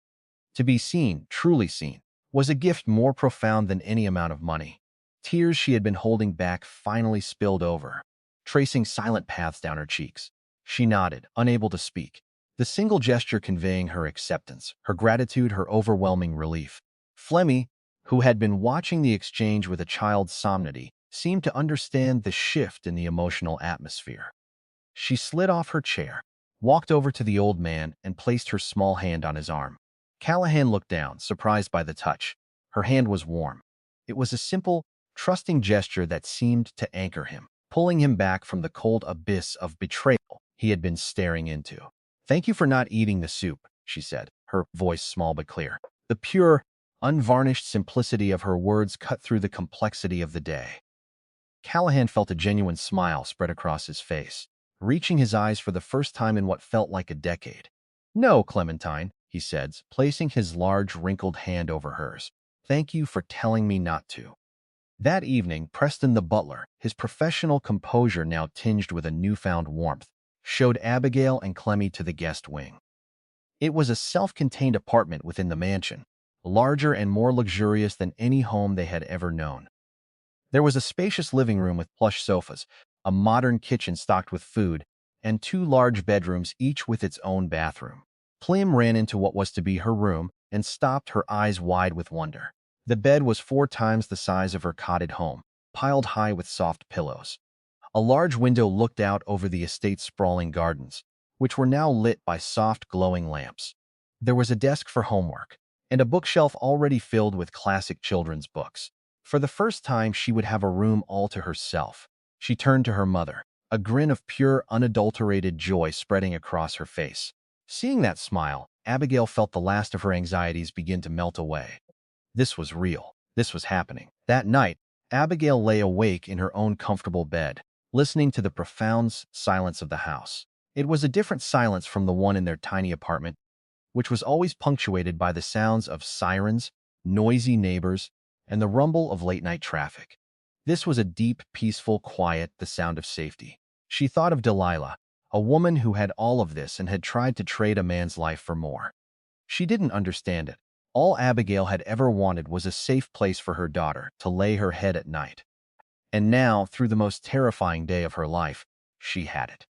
To be seen, truly seen, was a gift more profound than any amount of money. Tears she had been holding back finally spilled over, tracing silent paths down her cheeks. She nodded, unable to speak, the single gesture conveying her acceptance, her gratitude, her overwhelming relief. Flemmy, who had been watching the exchange with a child's solemnity, seemed to understand the shift in the emotional atmosphere. She slid off her chair, walked over to the old man, and placed her small hand on his arm. Callahan looked down, surprised by the touch. Her hand was warm. It was a simple, trusting gesture that seemed to anchor him, pulling him back from the cold abyss of betrayal he had been staring into. Thank you for not eating the soup, she said, her voice small but clear. The pure, unvarnished simplicity of her words cut through the complexity of the day. Callahan felt a genuine smile spread across his face, reaching his eyes for the first time in what felt like a decade. No, Clementine, he said, placing his large, wrinkled hand over hers. Thank you for telling me not to. That evening, Preston the butler, his professional composure now tinged with a newfound warmth, showed Abigail and Clemmy to the guest wing. It was a self-contained apartment within the mansion, larger and more luxurious than any home they had ever known. There was a spacious living room with plush sofas, a modern kitchen stocked with food, and 2 large bedrooms, each with its own bathroom. Plim ran into what was to be her room and stopped, her eyes wide with wonder. The bed was 4 times the size of her cottage home, piled high with soft pillows. A large window looked out over the estate's sprawling gardens, which were now lit by soft, glowing lamps. There was a desk for homework, and a bookshelf already filled with classic children's books. For the first time, she would have a room all to herself. She turned to her mother, a grin of pure, unadulterated joy spreading across her face. Seeing that smile, Abigail felt the last of her anxieties begin to melt away. This was real. This was happening. That night, Abigail lay awake in her own comfortable bed, listening to the profound silence of the house. It was a different silence from the one in their tiny apartment, which was always punctuated by the sounds of sirens, noisy neighbors, and the rumble of late-night traffic. This was a deep, peaceful quiet, the sound of safety. She thought of Delilah, a woman who had all of this and had tried to trade a man's life for more. She didn't understand it. All Abigail had ever wanted was a safe place for her daughter to lay her head at night. And now, through the most terrifying day of her life, she had it.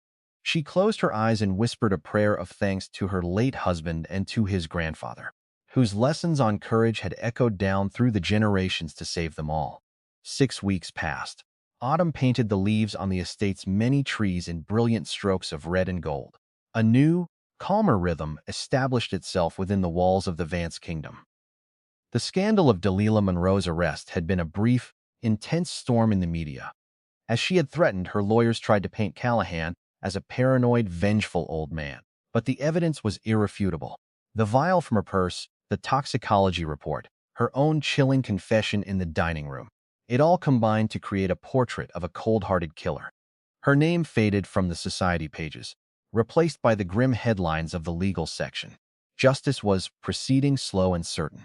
She closed her eyes and whispered a prayer of thanks to her late husband and to his grandfather, whose lessons on courage had echoed down through the generations to save them all. 6 weeks passed. Autumn painted the leaves on the estate's many trees in brilliant strokes of red and gold. A new, calmer rhythm established itself within the walls of the Vance kingdom. The scandal of Delilah Monroe's arrest had been a brief, intense storm in the media. As she had threatened, her lawyers tried to paint Callahan as a paranoid, vengeful old man. But the evidence was irrefutable. The vial from her purse, the toxicology report, her own chilling confession in the dining room. It all combined to create a portrait of a cold-hearted killer. Her name faded from the society pages, replaced by the grim headlines of the legal section. Justice was proceeding slow and certain.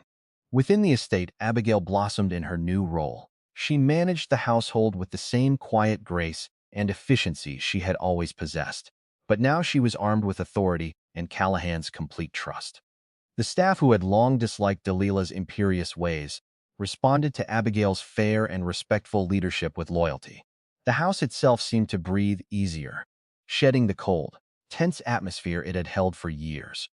Within the estate, Abigail blossomed in her new role. She managed the household with the same quiet grace and efficiency she had always possessed. But now she was armed with authority and Callahan's complete trust. The staff, who had long disliked Delilah's imperious ways, responded to Abigail's fair and respectful leadership with loyalty. The house itself seemed to breathe easier, shedding the cold, tense atmosphere it had held for years.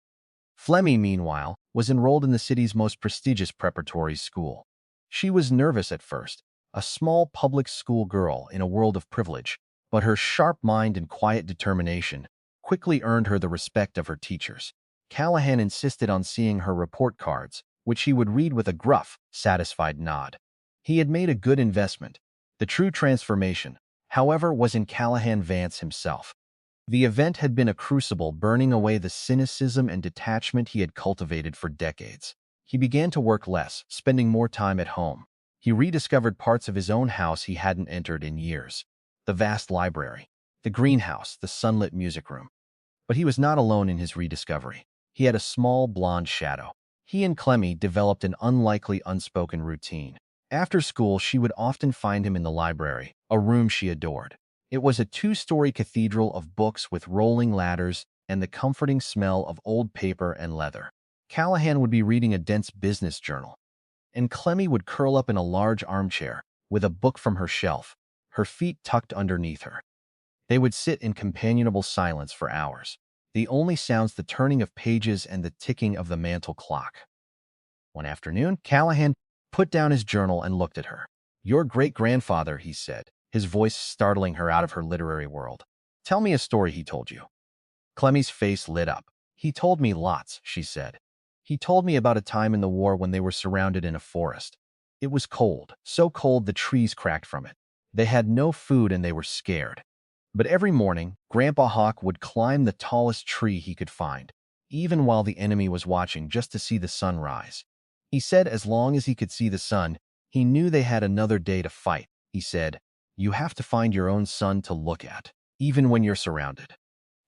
Flemmy, meanwhile, was enrolled in the city's most prestigious preparatory school. She was nervous at first, a small public school girl in a world of privilege, but her sharp mind and quiet determination quickly earned her the respect of her teachers. Callahan insisted on seeing her report cards, which he would read with a gruff, satisfied nod. He had made a good investment. The true transformation, however, was in Callahan Vance himself. The event had been a crucible, burning away the cynicism and detachment he had cultivated for decades. He began to work less, spending more time at home. He rediscovered parts of his own house he hadn't entered in years. The vast library, the greenhouse, the sunlit music room. But he was not alone in his rediscovery. He had a small blonde shadow. He and Clemmy developed an unlikely unspoken routine. After school, she would often find him in the library, a room she adored. It was a 2-story cathedral of books with rolling ladders and the comforting smell of old paper and leather. Callahan would be reading a dense business journal, and Clemmy would curl up in a large armchair with a book from her shelf, her feet tucked underneath her. They would sit in companionable silence for hours, the only sounds the turning of pages and the ticking of the mantel clock. One afternoon, Callahan put down his journal and looked at her. "Your great-grandfather," he said, his voice startling her out of her literary world. "Tell me a story he told you." Clemmy's face lit up. "He told me lots," she said. "He told me about a time in the war when they were surrounded in a forest. It was cold, so cold the trees cracked from it. They had no food and they were scared. But every morning, Grandpa Hawk would climb the tallest tree he could find, even while the enemy was watching, just to see the sun rise. He said as long as he could see the sun, he knew they had another day to fight. He said, 'You have to find your own sun to look at, even when you're surrounded.'"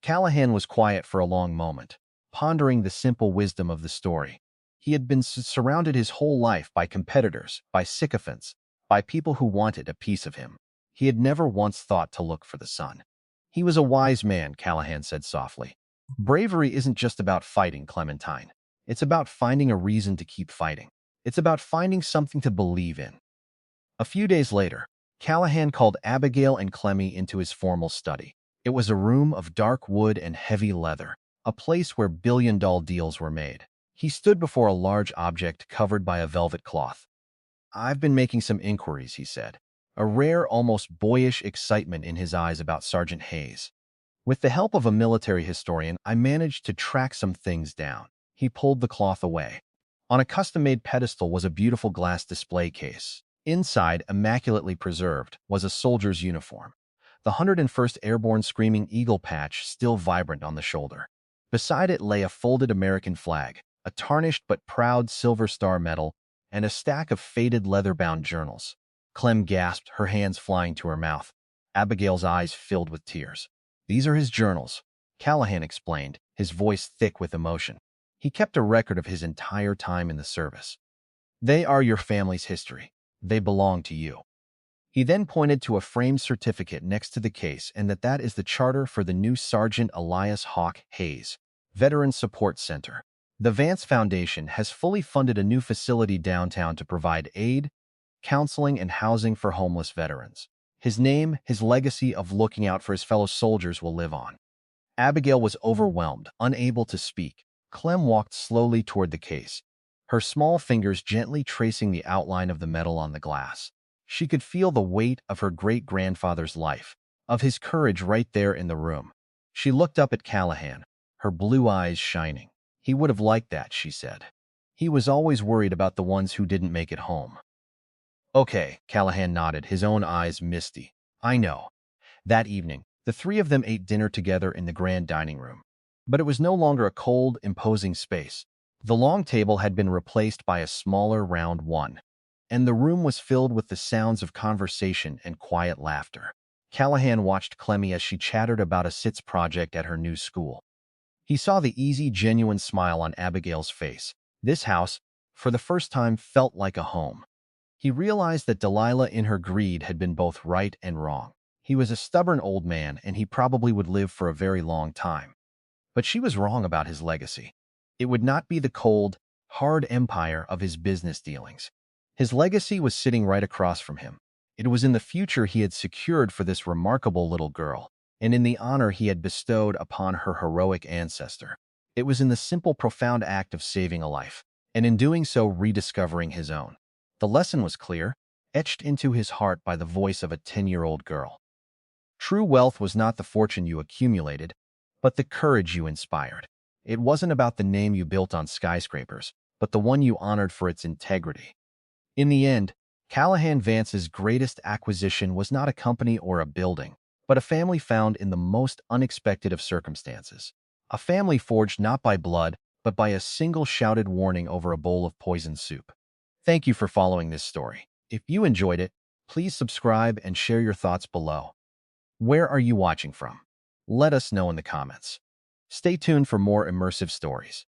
Callahan was quiet for a long moment, pondering the simple wisdom of the story. He had been surrounded his whole life by competitors, by sycophants, by people who wanted a piece of him. He had never once thought to look for the sun. "He was a wise man," Callahan said softly. "Bravery isn't just about fighting, Clementine. It's about finding a reason to keep fighting. It's about finding something to believe in." A few days later, Callahan called Abigail and Clemmy into his formal study. It was a room of dark wood and heavy leather, a place where billion-dollar deals were made. He stood before a large object covered by a velvet cloth. "I've been making some inquiries," he said, a rare, almost boyish excitement in his eyes about Sergeant Hayes. "With the help of a military historian, I managed to track some things down." He pulled the cloth away. On a custom-made pedestal was a beautiful glass display case. Inside, immaculately preserved, was a soldier's uniform, the 101st Airborne Screaming Eagle patch still vibrant on the shoulder. Beside it lay a folded American flag, a tarnished but proud Silver Star medal, and a stack of faded leather-bound journals. Clem gasped, her hands flying to her mouth. Abigail's eyes filled with tears. "These are his journals," Callahan explained, his voice thick with emotion. "He kept a record of his entire time in the service. They are your family's history. They belong to you." He then pointed to a framed certificate next to the case, and that is the charter for the new Sergeant Elias Hawk Hayes Veteran Support Center. The Vance Foundation has fully funded a new facility downtown to provide aid, counseling, and housing for homeless veterans. His name, his legacy of looking out for his fellow soldiers will live on. Abigail was overwhelmed, unable to speak. Clem walked slowly toward the case, her small fingers gently tracing the outline of the metal on the glass. She could feel the weight of her great-grandfather's life, of his courage right there in the room. She looked up at Callahan, her blue eyes shining. He would have liked that, she said. He was always worried about the ones who didn't make it home. Okay, Callahan nodded, his own eyes misty. I know. That evening, the three of them ate dinner together in the grand dining room. But it was no longer a cold, imposing space. The long table had been replaced by a smaller, round one, and the room was filled with the sounds of conversation and quiet laughter. Callahan watched Clemmy as she chattered about a SITS project at her new school. He saw the easy, genuine smile on Abigail's face. This house, for the first time, felt like a home. He realized that Delilah in her greed had been both right and wrong. He was a stubborn old man, and he probably would live for a very long time. But she was wrong about his legacy. It would not be the cold, hard empire of his business dealings. His legacy was sitting right across from him. It was in the future he had secured for this remarkable little girl, and in the honor he had bestowed upon her heroic ancestor. It was in the simple, profound act of saving a life, and in doing so rediscovering his own. The lesson was clear, etched into his heart by the voice of a 10-year-old girl. True wealth was not the fortune you accumulated, but the courage you inspired. It wasn't about the name you built on skyscrapers, but the one you honored for its integrity. In the end, Callahan Vance's greatest acquisition was not a company or a building, but a family found in the most unexpected of circumstances. A family forged not by blood, but by a single shouted warning over a bowl of poisoned soup. Thank you for following this story. If you enjoyed it, please subscribe and share your thoughts below. Where are you watching from? Let us know in the comments. Stay tuned for more immersive stories.